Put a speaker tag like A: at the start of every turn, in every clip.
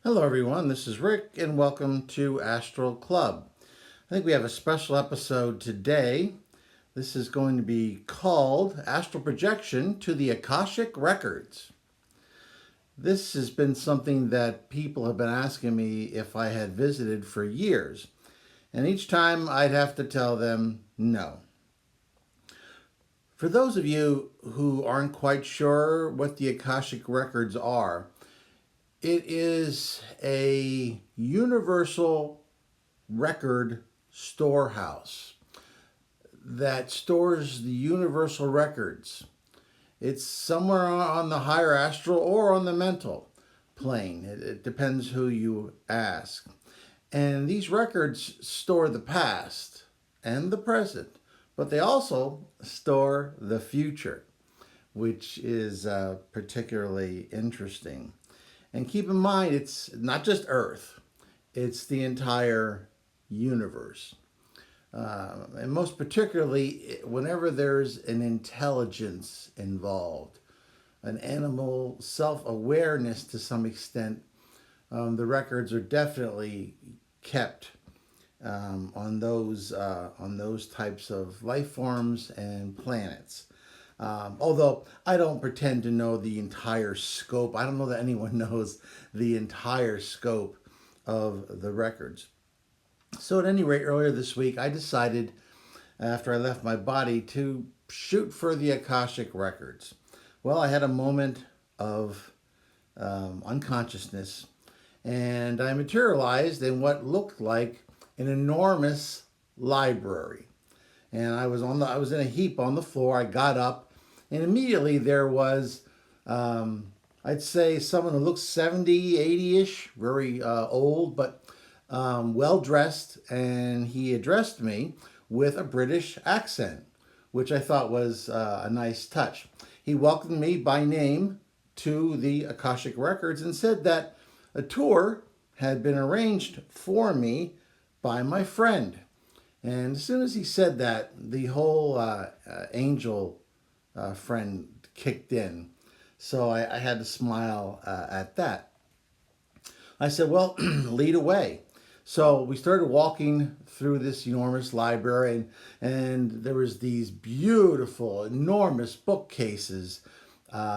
A: Hello, everyone. This is Rick, and welcome to Astral Club. I think we have a special episode today. This is going to be called Astral Projection to the Akashic Records. This has been something that people have been asking me if I had visited for years, and each time I'd have to tell them no. For those of you who aren't quite sure what the Akashic Records are, it is a universal record storehouse that stores the universal records. It's somewhere on the higher astral or on the mental plane. It depends who you ask. And these records store the past and the present, but they also store the future, which is particularly interesting. And keep in mind, it's not just Earth, it's the entire universe. And most particularly, whenever there's an intelligence involved, an animal self-awareness to some extent, the records are definitely kept on those types of life forms and planets. Although I don't pretend to know the entire scope. I don't know that anyone knows the entire scope of the records. So at any rate, earlier this week, I decided, after I left my body, to shoot for the Akashic Records. Well, I had a moment of unconsciousness, and I materialized in what looked like an enormous library. And I was in a heap on the floor. I got up, and immediately there was, I'd say, someone who looks 70, 80-ish, very old, but well dressed, and he addressed me with a British accent, which I thought was a nice touch. He welcomed me by name to the Akashic Records and said that a tour had been arranged for me by my friend. And as soon as he said that, the whole angel friend kicked in. So I had to smile at that. I said, well, lead away. So we started walking through this enormous library, and there was these beautiful, enormous bookcases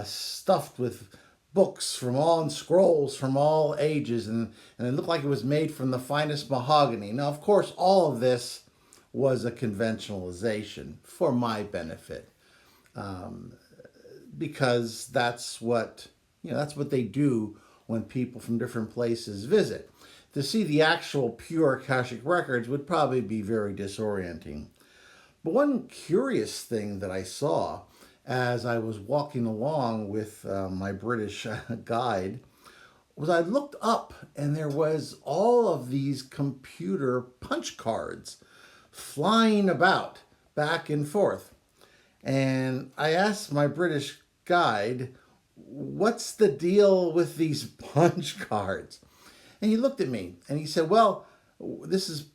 A: stuffed with books from all and scrolls from all ages, and it looked like it was made from the finest mahogany. Now, of course, all of this was a conventionalization for my benefit, because that's what they do when people from different places visit. To see the actual pure Akashic Records would probably be very disorienting. But one curious thing that I saw as I was walking along with my British guide was I looked up, and there was all of these computer punch cards flying about back and forth. And I asked my British guide, what's the deal with these punch cards? And he looked at me and he said, well, this is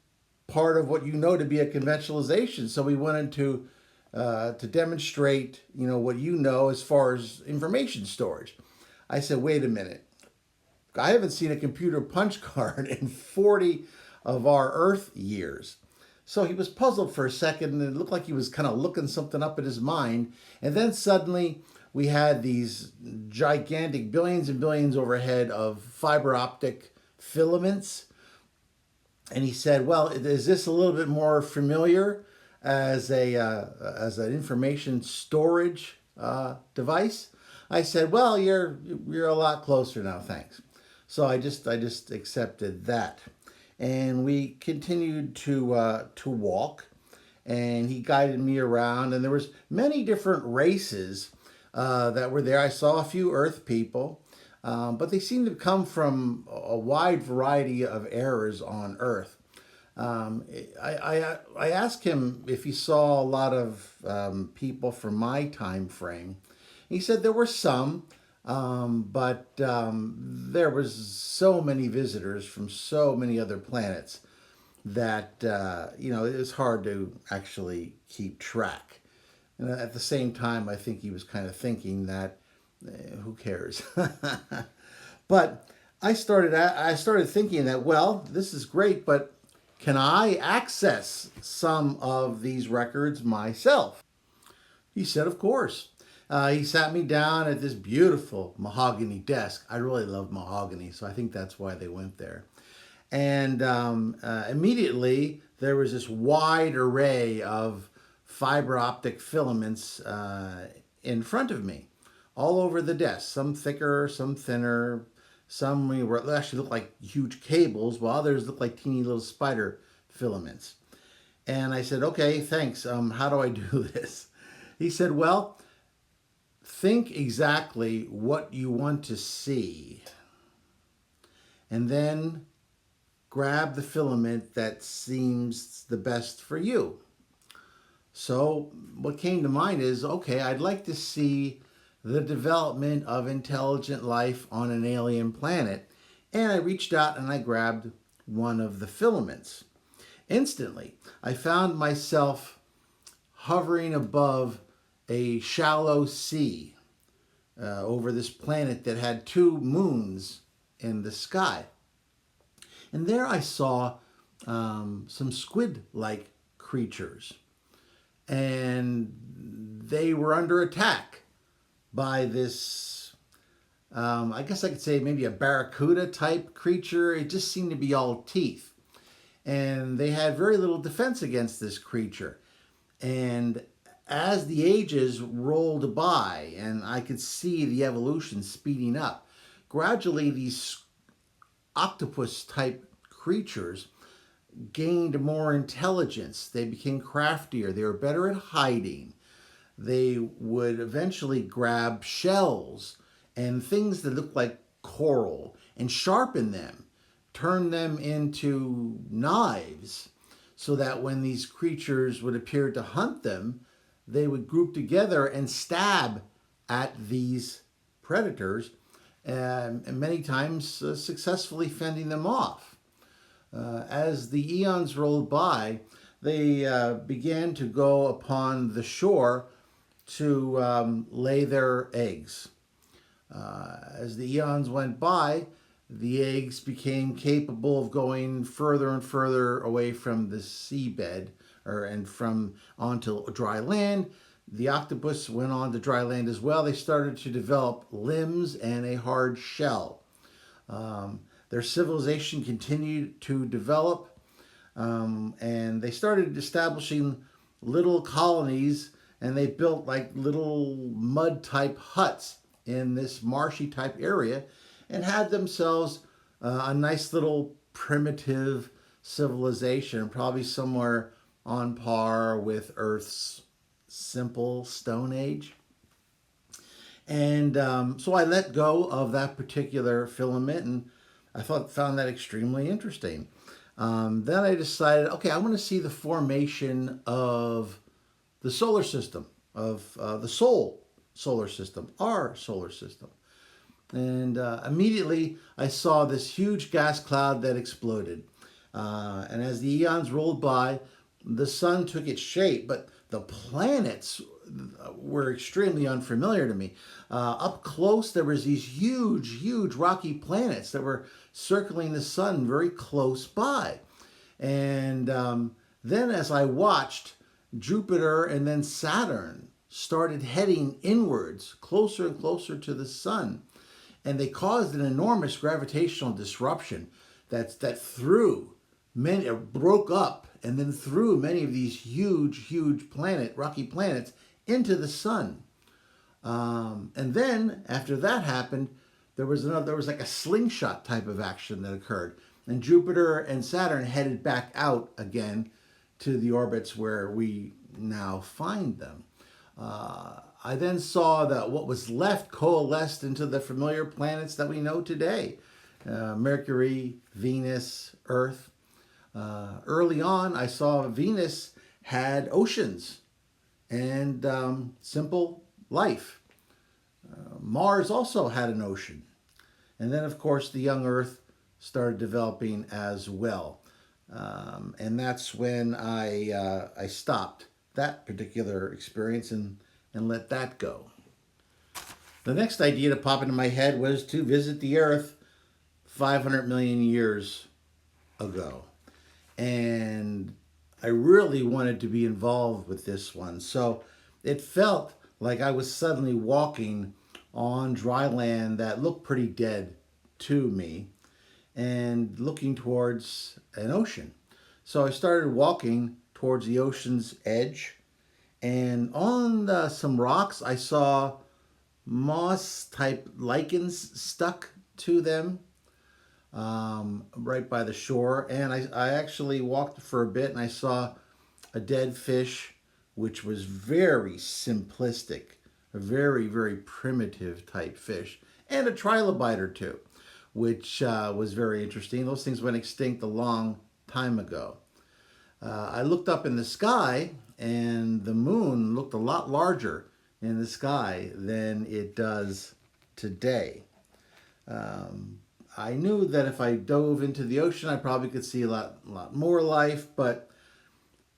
A: part of what you know to be a conventionalization. So we wanted to demonstrate, what you know as far as information storage. I said, wait a minute. I haven't seen a computer punch card in 40 of our Earth years. So he was puzzled for a second, and it looked like he was kind of looking something up in his mind. And then suddenly we had these gigantic billions and billions overhead of fiber optic filaments. And he said, well, is this a little bit more familiar as an information storage device? I said, well, you're a lot closer now, thanks. So I just accepted that. And we continued to walk, and he guided me around, and there was many different races that were there. I saw a few Earth people, but they seemed to come from a wide variety of eras on Earth. I asked him if he saw a lot of people from my time frame. He said there were some, but there was so many visitors from so many other planets that it was hard to actually keep track. And at the same time, I think he was kind of thinking that who cares? But I started thinking that, well, this is great, but can I access some of these records myself? He said, of course. He sat me down at this beautiful mahogany desk. I really love mahogany, so I think that's why they went there. And immediately there was this wide array of fiber optic filaments in front of me, all over the desk. Some thicker, some thinner. Some were actually looked like huge cables, while others looked like teeny little spider filaments. And I said, okay, thanks. How do I do this? He said, well, think exactly what you want to see, and then grab the filament that seems the best for you. So what came to mind is, okay, I'd like to see the development of intelligent life on an alien planet. And I reached out and I grabbed one of the filaments. Instantly, I found myself hovering above a shallow sea over this planet that had two moons in the sky. And there I saw some squid-like creatures. And they were under attack by this, I guess I could say maybe a barracuda type creature. It just seemed to be all teeth. And they had very little defense against this creature. And as the ages rolled by and I could see the evolution speeding up, gradually these octopus type creatures gained more intelligence. They became craftier. They were better at hiding. They would eventually grab shells and things that looked like coral and sharpen them, turn them into knives, so that when these creatures would appear to hunt them, they would group together and stab at these predators, and many times successfully fending them off. As the eons rolled by, they began to go upon the shore to lay their eggs. As the eons went by, the eggs became capable of going further and further away from the seabed and from onto dry land. The octopus went on to dry land as well. They started to develop limbs and a hard shell. Their civilization continued to develop, and they started establishing little colonies, and they built like little mud type huts in this marshy type area and had themselves a nice little primitive civilization, probably somewhere on par with Earth's simple Stone Age. And so I let go of that particular filament, and found that extremely interesting. Then I decided, okay, I want to see the formation of the solar system, of the solar system, our solar system. And immediately I saw this huge gas cloud that exploded. And as the eons rolled by, the sun took its shape, but the planets were extremely unfamiliar to me. Up close, there was these huge rocky planets that were circling the sun very close by. And then as I watched, Jupiter and then Saturn started heading inwards, closer and closer to the sun. And they caused an enormous gravitational disruption that threw many, broke up and then threw many of these huge rocky planets into the sun. And then after that happened, there was like a slingshot type of action that occurred, and Jupiter and Saturn headed back out again to the orbits where we now find them. I then saw that what was left coalesced into the familiar planets that we know today: Mercury, Venus, Earth. Early on, I saw Venus had oceans and simple life. Mars also had an ocean. And then, of course, the young Earth started developing as well. And that's when I stopped that particular experience and let that go. The next idea to pop into my head was to visit the Earth 500 million years ago. And I really wanted to be involved with this one. So it felt like I was suddenly walking on dry land that looked pretty dead to me and looking towards an ocean. So I started walking towards the ocean's edge, and on some rocks I saw moss type lichens stuck to them, right by the shore. And I actually walked for a bit and I saw a dead fish, which was very simplistic, a very, very primitive type fish, and a trilobite or two, which was very interesting. Those things went extinct a long time ago. I looked up in the sky, and the moon looked a lot larger in the sky than it does today. I knew that if I dove into the ocean, I probably could see a lot more life, but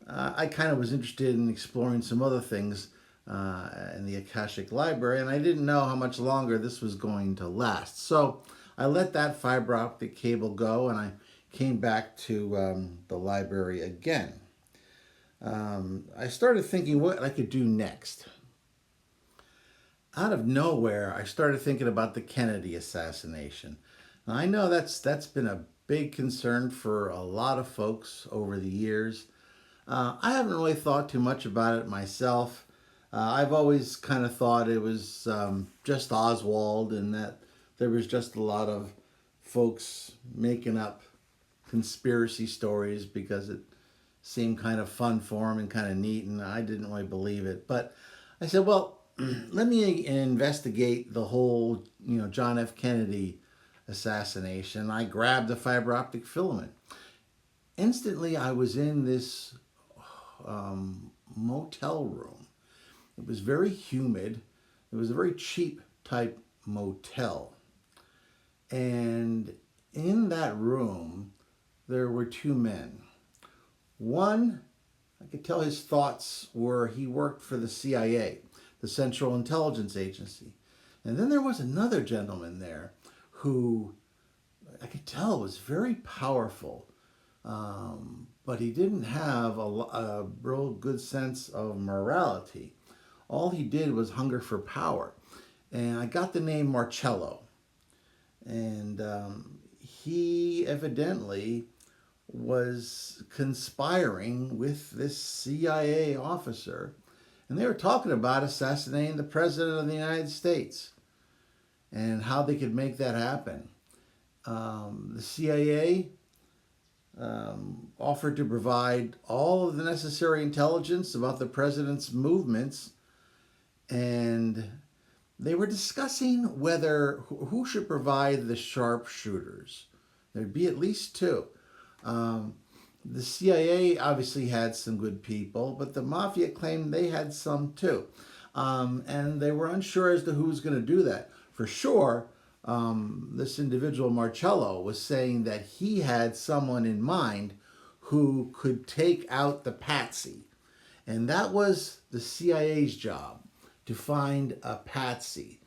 A: I kind of was interested in exploring some other things in the Akashic Library, and I didn't know how much longer this was going to last. So I let that fiber optic cable go, and I came back to the library again. I started thinking what I could do next. Out of nowhere, I started thinking about the Kennedy assassination. Now, I know that's been a big concern for a lot of folks over the years. I haven't really thought too much about it myself. I've always kind of thought it was just Oswald, and that there was just a lot of folks making up conspiracy stories because it seemed kind of fun for him and kind of neat, and I didn't really believe it. But I said, well, let me investigate the whole, John F. Kennedy assassination. I grabbed the fiber optic filament. Instantly, I was in this motel room. It was very humid. It was a very cheap type motel. And in that room, there were two men. One, I could tell his thoughts were he worked for the CIA, the Central Intelligence Agency. And then there was another gentleman there who I could tell was very powerful, but he didn't have a real good sense of morality. All he did was hunger for power. And I got the name Marcello. And he evidently was conspiring with this CIA officer, and they were talking about assassinating the President of the United States and how they could make that happen. The CIA offered to provide all of the necessary intelligence about the President's movements, and they were discussing who should provide the sharpshooters. There'd be at least two. The CIA obviously had some good people, but the Mafia claimed they had some too. And they were unsure as to who was going to do that. For sure, this individual, Marcello, was saying that he had someone in mind who could take out the patsy. And that was the CIA's job, to find a patsy.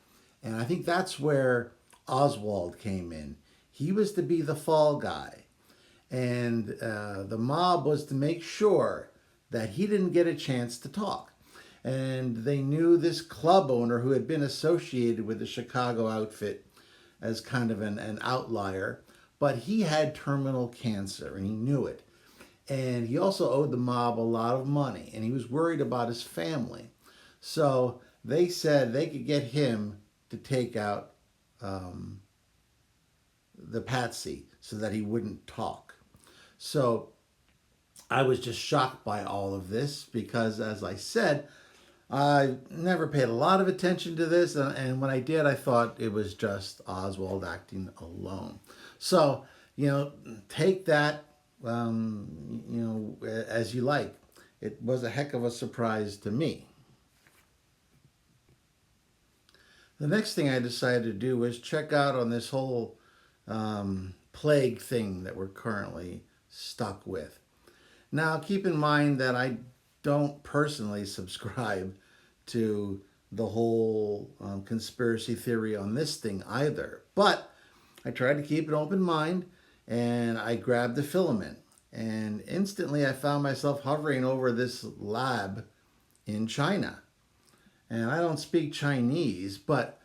A: And I think that's where Oswald came in. He was to be the fall guy. And the mob was to make sure that he didn't get a chance to talk. And they knew this club owner who had been associated with the Chicago outfit as kind of an outlier, but he had terminal cancer and he knew it. And he also owed the mob a lot of money, and he was worried about his family. So they said they could get him to take out the patsy so that he wouldn't talk. So I was just shocked by all of this because, as I said, I never paid a lot of attention to this, and when I did, I thought it was just Oswald acting alone. So, take that, as you like. It was a heck of a surprise to me. The next thing I decided to do was check out on this whole plague thing that we're currently stuck with. Now, keep in mind that I don't personally subscribe to the whole conspiracy theory on this thing either. But I tried to keep an open mind, and I grabbed the filament. And instantly I found myself hovering over this lab in China. And I don't speak Chinese, but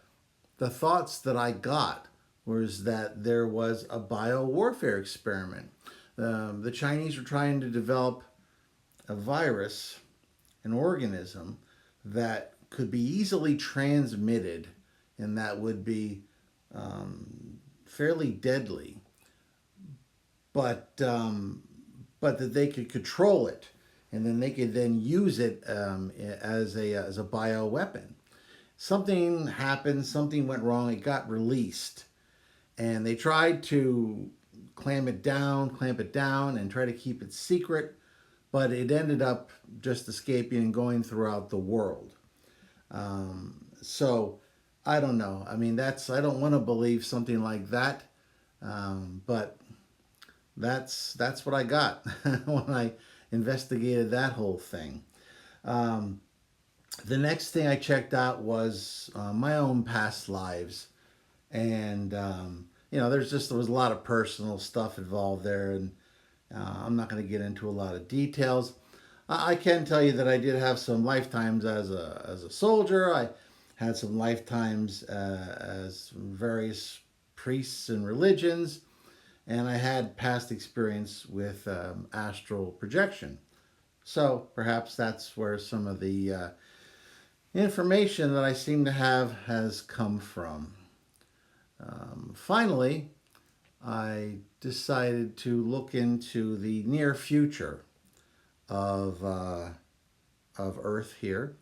A: the thoughts that I got was that there was a biowarfare experiment. The Chinese were trying to develop a virus, an organism that could be easily transmitted and that would be fairly deadly, but that they could control it, and then they could then use it as a bio weapon. Something happened, something went wrong, it got released, and they tried to clamp it down, and try to keep it secret, but it ended up just escaping and going throughout the world. So I don't know. I mean, I don't want to believe something like that, but that's what I got when I investigated that whole thing. Um, the next thing I checked out was my own past lives, and there was a lot of personal stuff involved there, and I'm not going to get into a lot of details. I can tell you that I did have some lifetimes as a soldier. I had some lifetimes as various priests and religions, and I had past experience with astral projection. So perhaps that's where some of the information that I seem to have has come from. Finally, I decided to look into the near future of Earth here,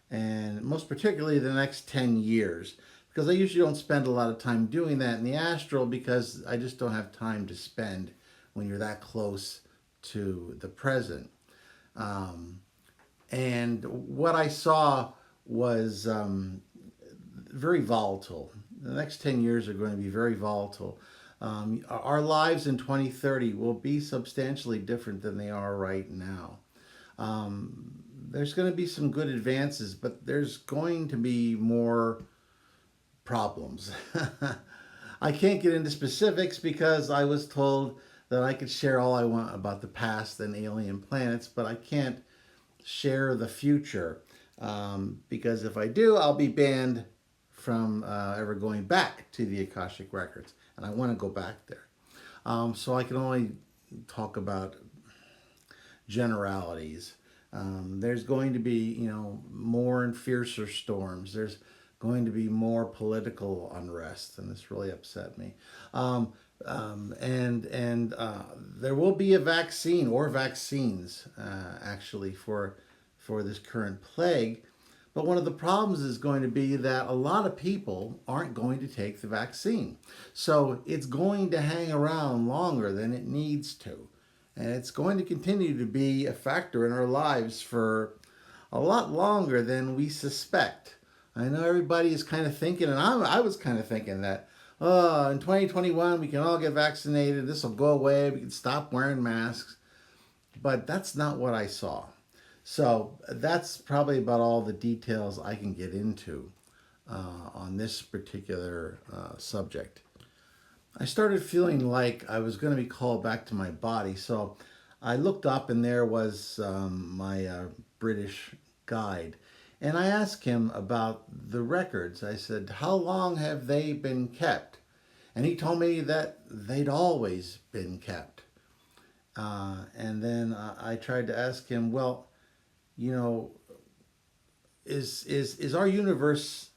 A: and most particularly the next 10 years, because I usually don't spend a lot of time doing that in the astral because I just don't have time to spend when you're that close to the present. And what I saw was very volatile. The next 10 years are going to be very volatile. Our lives in 2030 will be substantially different than they are right now. There's going to be some good advances, but there's going to be more problems. I can't get into specifics because I was told that I could share all I want about the past and alien planets, but I can't share the future because if I do, I'll be banned from ever going back to the Akashic Records, and I want to go back there. So I can only talk about generalities. There's going to be, more and fiercer storms. There's going to be more political unrest, and this really upset me. And there will be a vaccine or vaccines actually for this current plague. But one of the problems is going to be that a lot of people aren't going to take the vaccine. So it's going to hang around longer than it needs to. And it's going to continue to be a factor in our lives for a lot longer than we suspect. I know everybody is kind of thinking, and I was kind of thinking that, in 2021 we can all get vaccinated, this will go away, we can stop wearing masks. But that's not what I saw. So that's probably about all the details I can get into on this particular subject. I started feeling like I was going to be called back to my body, so I looked up and there was my British guide. And I asked him about the records. I said, how long have they been kept? And he told me that they'd always been kept. And then I tried to ask him, well, is our universe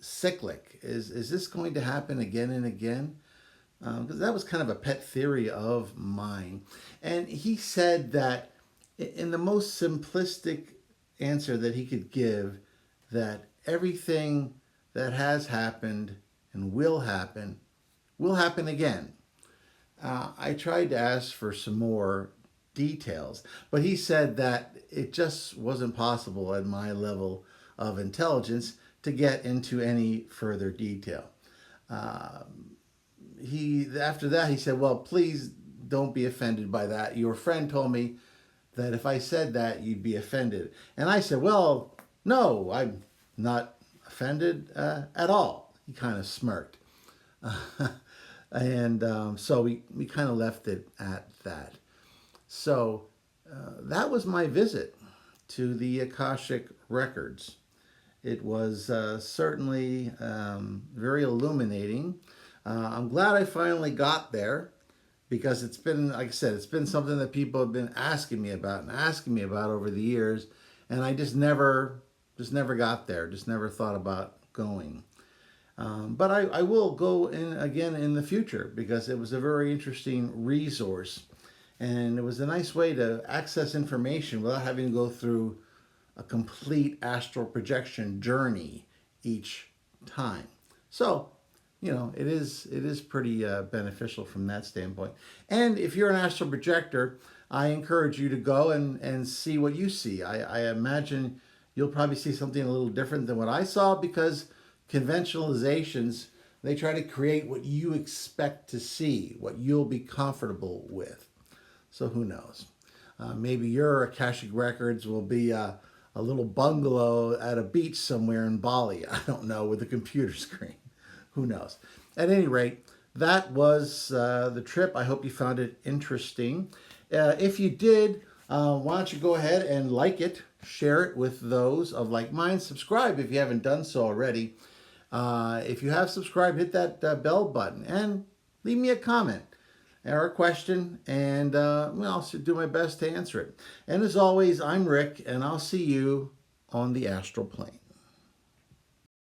A: cyclic? Is this going to happen again and again? Because that was kind of a pet theory of mine. And he said that in the most simplistic answer that he could give, that everything that has happened and will happen again. I tried to ask for some more details, but he said that it just wasn't possible at my level of intelligence to get into any further detail. After that he said, well, please don't be offended by that. Your friend told me that if I said that, you'd be offended. And I said, well, no, I'm not offended at all. He kind of smirked. And so we kind of left it at that. So that was my visit to the Akashic Records. It was certainly very illuminating. I'm glad I finally got there because it's been, like I said, it's been something that people have been asking me about and asking me about over the years, and I just never got there, just never thought about going. But I will go in again in the future because it was a very interesting resource, and it was a nice way to access information without having to go through a complete astral projection journey each time. So, it is pretty beneficial from that standpoint. And if you're an astral projector, I encourage you to go and see what you see. I imagine you'll probably see something a little different than what I saw because conventionalizations, they try to create what you expect to see, what you'll be comfortable with. So who knows? Maybe your Akashic Records will be a little bungalow at a beach somewhere in Bali. I don't know, with a computer screen. Who knows? At any rate, that was the trip. I hope you found it interesting. If you did, why don't you go ahead and like it, share it with those of like mind, subscribe if you haven't done so already. If you have subscribed, hit that bell button and leave me a comment or a question, and I'll do my best to answer it. And as always, I'm Rick, and I'll see you on the astral plane.